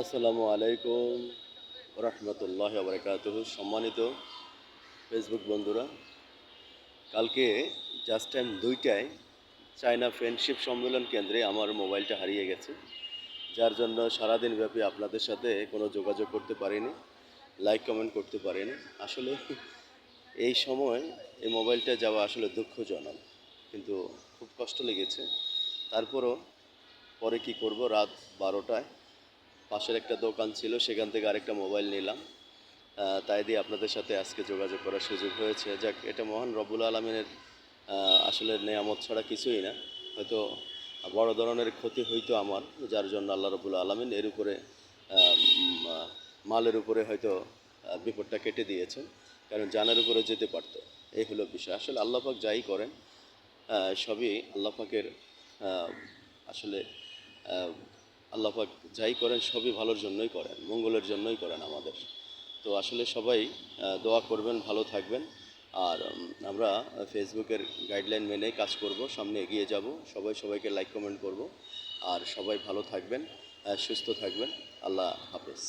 আসসালামু আলাইকুম রহমতুল্লাহ বারকাতুহু। সম্মানিত ফেসবুক বন্ধুরা, কালকে জাস্ট টাইম 2টায় চায়না ফ্রেন্ডশিপ সম্মেলন কেন্দ্রে আমার মোবাইলটা হারিয়ে গেছে, যার জন্য সারাদিন ব্যাপী আপনাদের সাথে কোনো যোগাযোগ করতে পারিনি, লাইক কমেন্ট করতে পারিনি। আসলে এই সময় এই মোবাইলটা যাওয়া আসলে দুঃখজনক, কিন্তু খুব কষ্ট লেগেছে। তারপরও পরে কি করব, রাত 12টায় পাশের একটা দোকান ছিল, সেখান থেকে আরেকটা মোবাইল নিলাম। তাই দিয়ে আপনাদের সাথে আজকে যোগাযোগ করার সুযোগ হয়েছে। যাক, এটা মহান রব্বুল আলমিনের আসলে নেয়ামত ছাড়া কিছুই না। হয়তো বড় ধরনের ক্ষতি হইতো আমার, যার জন্য আল্লাহ রব্বুল আলমিন এর উপরে মালের উপরে হয়তো বিপদটা কেটে দিয়েছেন, কারণ জানের উপরে যেতে পারতো। এই হলো বিষয়। আসলে আল্লাহ পাক যাই করেন সবই আল্লাহ পাকের আসলে আল্লাহ পাক যাই করেন সবই ভালোর জন্যই করেন, মঙ্গলের জন্যই করেন আমাদের। তো আসলে সবাই দোয়া করবেন, ভালো থাকবেন। আর আমরা ফেসবুকের গাইডলাইন মেনেই কাজ করব, সামনে এগিয়ে যাব। সবাই সবাইকে লাইক কমেন্ট করব। আর সবাই ভালো থাকবেন, সুস্থ থাকবেন। আল্লাহ হাফেজ।